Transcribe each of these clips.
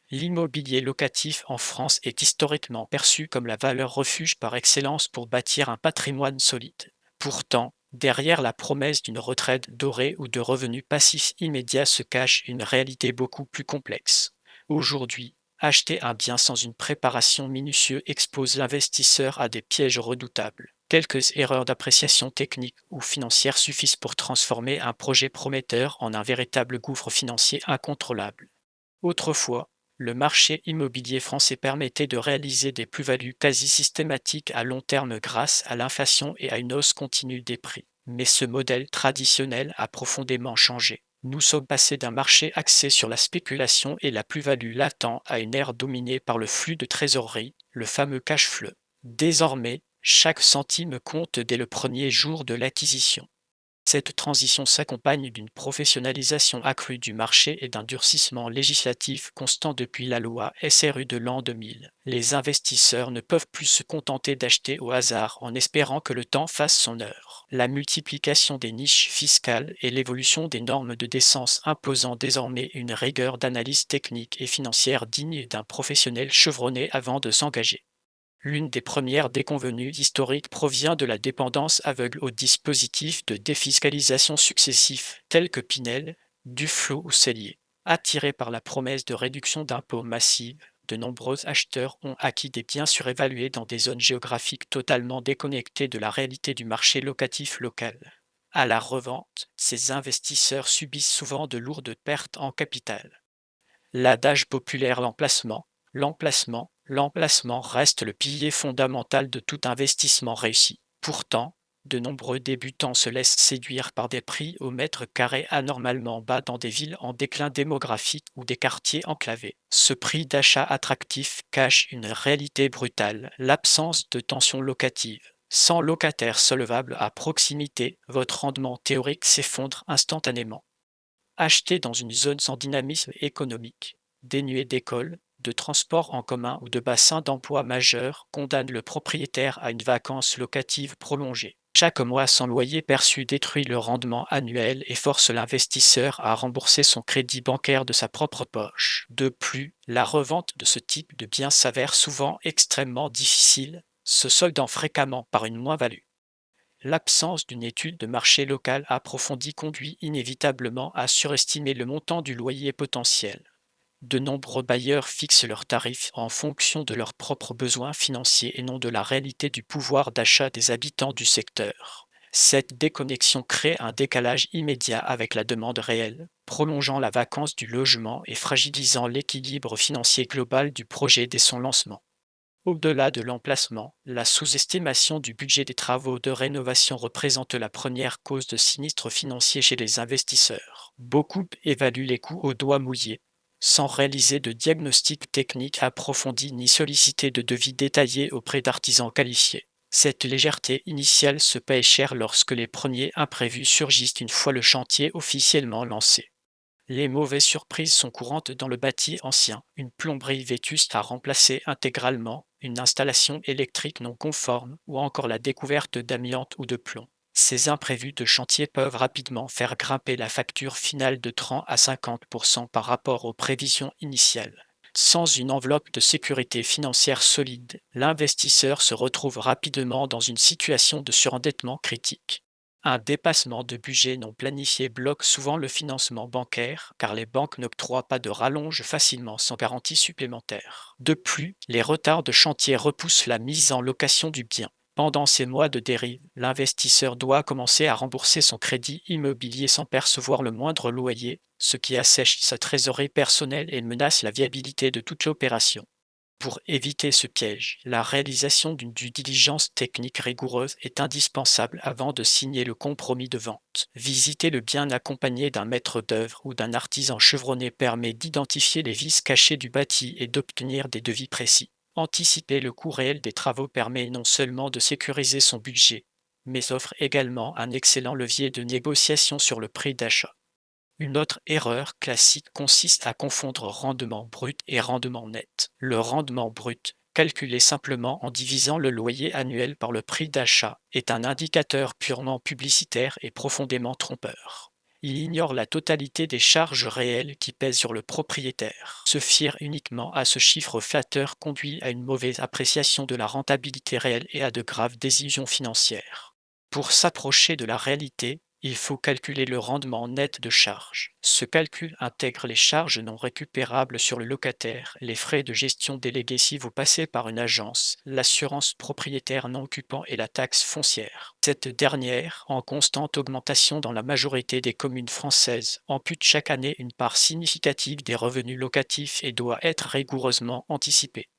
L'immobilier locatif en France est historiquement perçu comme la valeur refuge par excellence pour bâtir un patrimoine solide. Pourtant, derrière la promesse d'une retraite dorée ou de revenus passifs immédiats se cache une réalité beaucoup plus complexe. Aujourd'hui, acheter un bien sans une préparation minutieuse expose l'investisseur à des pièges redoutables. Quelques erreurs d'appréciation technique ou financière suffisent pour transformer un projet prometteur en un véritable gouffre financier incontrôlable. Autrefois, le marché immobilier français permettait de réaliser des plus-values quasi systématiques à long terme grâce à l'inflation et à une hausse continue des prix. Mais ce modèle traditionnel a profondément changé. Nous sommes passés d'un marché axé sur la spéculation et la plus-value latent à une ère dominée par le flux de trésorerie, le fameux cash flow. Désormais, chaque centime compte dès le premier jour de l'acquisition. Cette transition s'accompagne d'une professionnalisation accrue du marché et d'un durcissement législatif constant depuis la loi SRU de l'an 2000. Les investisseurs ne peuvent plus se contenter d'acheter au hasard en espérant que le temps fasse son œuvre. La multiplication des niches fiscales et l'évolution des normes de décence imposant désormais une rigueur d'analyse technique et financière digne d'un professionnel chevronné avant de s'engager. L'une des premières déconvenues historiques provient de la dépendance aveugle aux dispositifs de défiscalisation successifs tels que Pinel, Duflot ou Sellier. Attirés par la promesse de réduction d'impôts massive, de nombreux acheteurs ont acquis des biens surévalués dans des zones géographiques totalement déconnectées de la réalité du marché locatif local. À la revente, ces investisseurs subissent souvent de lourdes pertes en capital. L'adage populaire l'emplacement reste le pilier fondamental de tout investissement réussi. Pourtant, de nombreux débutants se laissent séduire par des prix au mètre carré anormalement bas dans des villes en déclin démographique ou des quartiers enclavés. Ce prix d'achat attractif cache une réalité brutale, l'absence de tension locative. Sans locataires solvables à proximité, votre rendement théorique s'effondre instantanément. Acheter dans une zone sans dynamisme économique, dénuée d'écoles, de transports en commun ou de bassins d'emploi majeurs condamne le propriétaire à une vacance locative prolongée. Chaque mois sans loyer perçu détruit le rendement annuel et force l'investisseur à rembourser son crédit bancaire de sa propre poche. De plus, la revente de ce type de biens s'avère souvent extrêmement difficile, se soldant fréquemment par une moins-value. L'absence d'une étude de marché local approfondie conduit inévitablement à surestimer le montant du loyer potentiel. De nombreux bailleurs fixent leurs tarifs en fonction de leurs propres besoins financiers et non de la réalité du pouvoir d'achat des habitants du secteur. Cette déconnexion crée un décalage immédiat avec la demande réelle, prolongeant la vacance du logement et fragilisant l'équilibre financier global du projet dès son lancement. Au-delà de l'emplacement, la sous-estimation du budget des travaux de rénovation représente la première cause de sinistres financiers chez les investisseurs. Beaucoup évaluent les coûts au doigt mouillé, sans réaliser de diagnostic technique approfondi ni solliciter de devis détaillés auprès d'artisans qualifiés. Cette légèreté initiale se paye cher lorsque les premiers imprévus surgissent une fois le chantier officiellement lancé. Les mauvaises surprises sont courantes dans le bâti ancien. Une plomberie vétuste à remplacer intégralement, une installation électrique non conforme ou encore la découverte d'amiante ou de plomb. Ces imprévus de chantier peuvent rapidement faire grimper la facture finale de 30 à 50% par rapport aux prévisions initiales. Sans une enveloppe de sécurité financière solide, l'investisseur se retrouve rapidement dans une situation de surendettement critique. Un dépassement de budget non planifié bloque souvent le financement bancaire, car les banques n'octroient pas de rallonge facilement sans garantie supplémentaire. De plus, les retards de chantier repoussent la mise en location du bien. Pendant ces mois de dérive, l'investisseur doit commencer à rembourser son crédit immobilier sans percevoir le moindre loyer, ce qui assèche sa trésorerie personnelle et menace la viabilité de toute l'opération. Pour éviter ce piège, la réalisation d'une due diligence technique rigoureuse est indispensable avant de signer le compromis de vente. Visiter le bien accompagné d'un maître d'œuvre ou d'un artisan chevronné permet d'identifier les vices cachés du bâti et d'obtenir des devis précis. Anticiper le coût réel des travaux permet non seulement de sécuriser son budget, mais offre également un excellent levier de négociation sur le prix d'achat. Une autre erreur classique consiste à confondre rendement brut et rendement net. Le rendement brut, calculé simplement en divisant le loyer annuel par le prix d'achat, est un indicateur purement publicitaire et profondément trompeur. Il ignore la totalité des charges réelles qui pèsent sur le propriétaire. Se fier uniquement à ce chiffre flatteur conduit à une mauvaise appréciation de la rentabilité réelle et à de graves décisions financières. Pour s'approcher de la réalité, il faut calculer le rendement net de charge. Ce calcul intègre les charges non récupérables sur le locataire, les frais de gestion délégués si vous passez par une agence, l'assurance propriétaire non occupant et la taxe foncière. Cette dernière, en constante augmentation dans la majorité des communes françaises, ampute chaque année une part significative des revenus locatifs et doit être rigoureusement anticipée.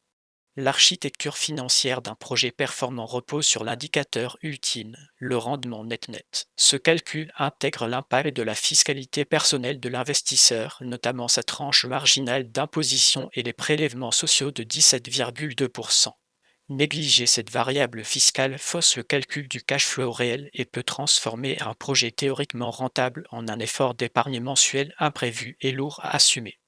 L'architecture financière d'un projet performant repose sur l'indicateur ultime, le rendement net-net. Ce calcul intègre l'impact de la fiscalité personnelle de l'investisseur, notamment sa tranche marginale d'imposition et les prélèvements sociaux de 17,2%. Négliger cette variable fiscale fausse le calcul du cash flow réel et peut transformer un projet théoriquement rentable en un effort d'épargne mensuel imprévu et lourd à assumer.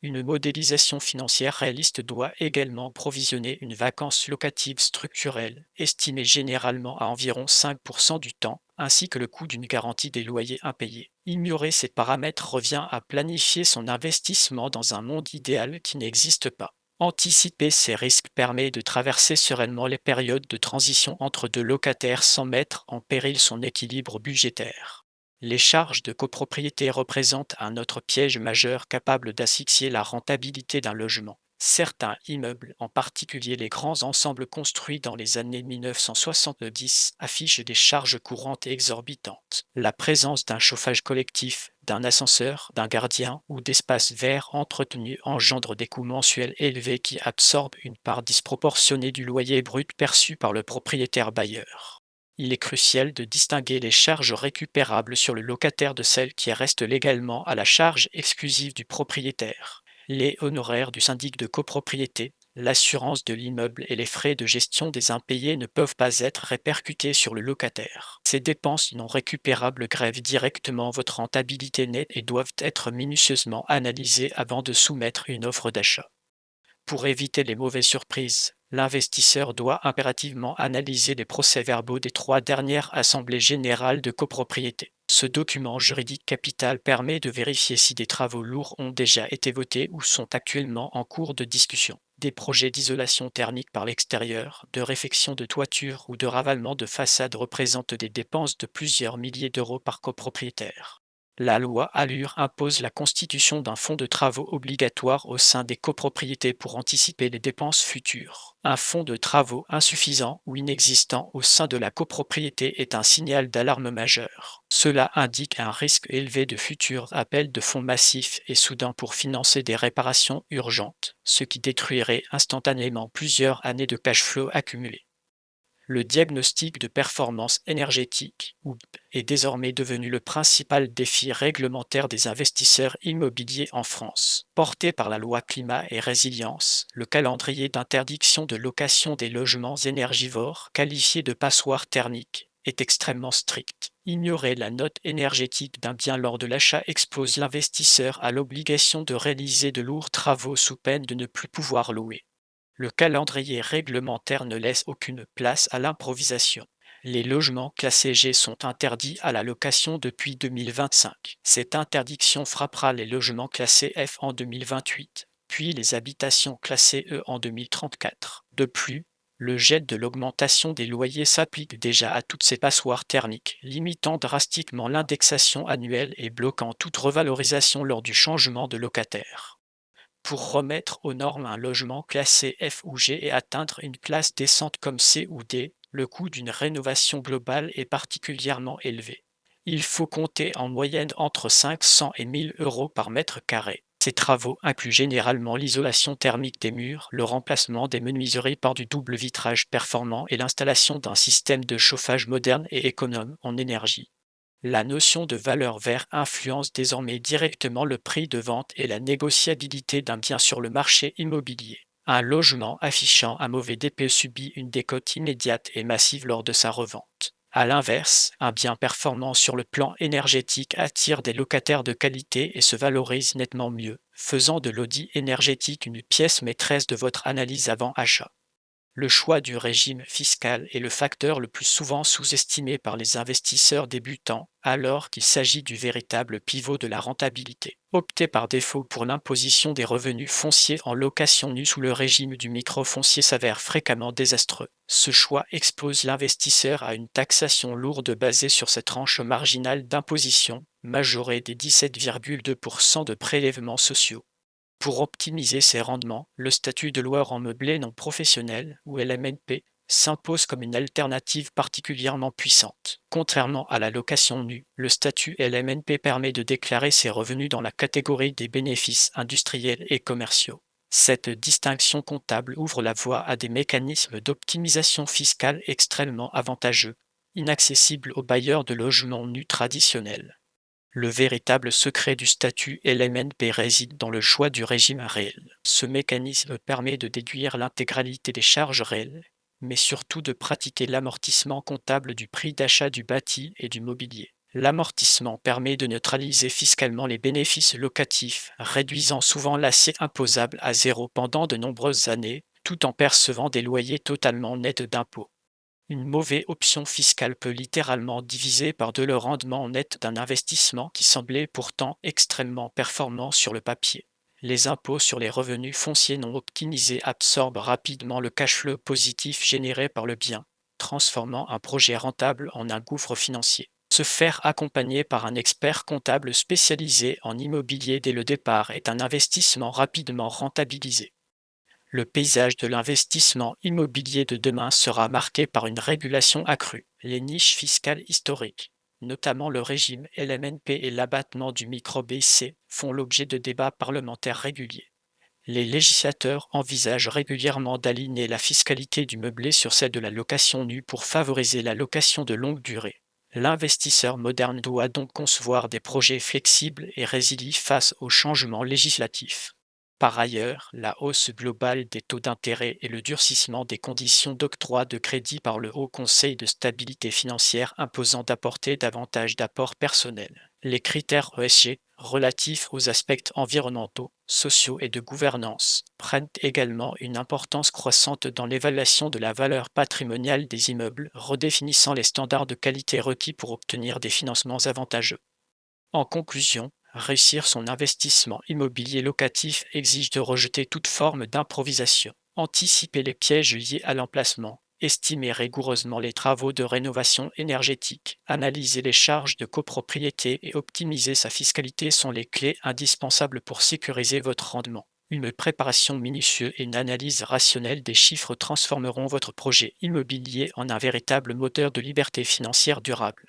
Une modélisation financière réaliste doit également provisionner une vacance locative structurelle, estimée généralement à environ 5% du temps, ainsi que le coût d'une garantie des loyers impayés. Ignorer ces paramètres revient à planifier son investissement dans un monde idéal qui n'existe pas. Anticiper ces risques permet de traverser sereinement les périodes de transition entre deux locataires sans mettre en péril son équilibre budgétaire. Les charges de copropriété représentent un autre piège majeur capable d'asphyxier la rentabilité d'un logement. Certains immeubles, en particulier les grands ensembles construits dans les années 1970, affichent des charges courantes exorbitantes. La présence d'un chauffage collectif, d'un ascenseur, d'un gardien ou d'espaces verts entretenus engendre des coûts mensuels élevés qui absorbent une part disproportionnée du loyer brut perçu par le propriétaire bailleur. Il est crucial de distinguer les charges récupérables sur le locataire de celles qui restent légalement à la charge exclusive du propriétaire. Les honoraires du syndic de copropriété, l'assurance de l'immeuble et les frais de gestion des impayés ne peuvent pas être répercutés sur le locataire. Ces dépenses non récupérables grèvent directement votre rentabilité nette et doivent être minutieusement analysées avant de soumettre une offre d'achat. Pour éviter les mauvaises surprises, l'investisseur doit impérativement analyser les procès-verbaux des 3 dernières assemblées générales de copropriété. Ce document juridique capital permet de vérifier si des travaux lourds ont déjà été votés ou sont actuellement en cours de discussion. Des projets d'isolation thermique par l'extérieur, de réfection de toiture ou de ravalement de façade représentent des dépenses de plusieurs milliers d'euros par copropriétaire. La loi Allure impose la constitution d'un fonds de travaux obligatoire au sein des copropriétés pour anticiper les dépenses futures. Un fonds de travaux insuffisant ou inexistant au sein de la copropriété est un signal d'alarme majeur. Cela indique un risque élevé de futurs appels de fonds massifs et soudains pour financer des réparations urgentes, ce qui détruirait instantanément plusieurs années de cash flow accumulés. Le diagnostic de performance énergétique (OUP) est désormais devenu le principal défi réglementaire des investisseurs immobiliers en France. Porté par la loi Climat et Résilience, le calendrier d'interdiction de location des logements énergivores, qualifiés de passoires thermiques, est extrêmement strict. Ignorer la note énergétique d'un bien lors de l'achat expose l'investisseur à l'obligation de réaliser de lourds travaux sous peine de ne plus pouvoir louer. Le calendrier réglementaire ne laisse aucune place à l'improvisation. Les logements classés G sont interdits à la location depuis 2025. Cette interdiction frappera les logements classés F en 2028, puis les habitations classées E en 2034. De plus, le jet de l'augmentation des loyers s'applique déjà à toutes ces passoires thermiques, limitant drastiquement l'indexation annuelle et bloquant toute revalorisation lors du changement de locataire. Pour remettre aux normes un logement classé F ou G et atteindre une classe décente comme C ou D, le coût d'une rénovation globale est particulièrement élevé. Il faut compter en moyenne entre 500 et 1000 euros par mètre carré. Ces travaux incluent généralement l'isolation thermique des murs, le remplacement des menuiseries par du double vitrage performant et l'installation d'un système de chauffage moderne et économe en énergie. La notion de valeur verte influence désormais directement le prix de vente et la négociabilité d'un bien sur le marché immobilier. Un logement affichant un mauvais DPE subit une décote immédiate et massive lors de sa revente. A l'inverse, un bien performant sur le plan énergétique attire des locataires de qualité et se valorise nettement mieux, faisant de l'audit énergétique une pièce maîtresse de votre analyse avant achat. Le choix du régime fiscal est le facteur le plus souvent sous-estimé par les investisseurs débutants, alors qu'il s'agit du véritable pivot de la rentabilité. Opter par défaut pour l'imposition des revenus fonciers en location nue sous le régime du microfoncier s'avère fréquemment désastreux. Ce choix expose l'investisseur à une taxation lourde basée sur cette tranche marginale d'imposition, majorée des 17,2% de prélèvements sociaux. Pour optimiser ses rendements, le statut de loueur en meublé non professionnel, ou LMNP, s'impose comme une alternative particulièrement puissante. Contrairement à la location nue, le statut LMNP permet de déclarer ses revenus dans la catégorie des bénéfices industriels et commerciaux. Cette distinction comptable ouvre la voie à des mécanismes d'optimisation fiscale extrêmement avantageux, inaccessibles aux bailleurs de logements nus traditionnels. Le véritable secret du statut LMNP réside dans le choix du régime réel. Ce mécanisme permet de déduire l'intégralité des charges réelles, mais surtout de pratiquer l'amortissement comptable du prix d'achat du bâti et du mobilier. L'amortissement permet de neutraliser fiscalement les bénéfices locatifs, réduisant souvent l'assiette imposable à zéro pendant de nombreuses années, tout en percevant des loyers totalement nets d'impôts. Une mauvaise option fiscale peut littéralement diviser par deux le rendement net d'un investissement qui semblait pourtant extrêmement performant sur le papier. Les impôts sur les revenus fonciers non optimisés absorbent rapidement le cash flow positif généré par le bien, transformant un projet rentable en un gouffre financier. Se faire accompagner par un expert comptable spécialisé en immobilier dès le départ est un investissement rapidement rentabilisé. Le paysage de l'investissement immobilier de demain sera marqué par une régulation accrue, les niches fiscales historiques, notamment le régime LMNP et l'abattement du micro-BIC, font l'objet de débats parlementaires réguliers. Les législateurs envisagent régulièrement d'aligner la fiscalité du meublé sur celle de la location nue pour favoriser la location de longue durée. L'investisseur moderne doit donc concevoir des projets flexibles et résilients face aux changements législatifs. Par ailleurs, la hausse globale des taux d'intérêt et le durcissement des conditions d'octroi de crédit par le Haut Conseil de stabilité financière imposant d'apporter davantage d'apports personnels. Les critères ESG relatifs aux aspects environnementaux, sociaux et de gouvernance prennent également une importance croissante dans l'évaluation de la valeur patrimoniale des immeubles, redéfinissant les standards de qualité requis pour obtenir des financements avantageux. En conclusion, réussir son investissement immobilier locatif exige de rejeter toute forme d'improvisation, anticiper les pièges liés à l'emplacement, estimer rigoureusement les travaux de rénovation énergétique, analyser les charges de copropriété et optimiser sa fiscalité sont les clés indispensables pour sécuriser votre rendement. Une préparation minutieuse et une analyse rationnelle des chiffres transformeront votre projet immobilier en un véritable moteur de liberté financière durable.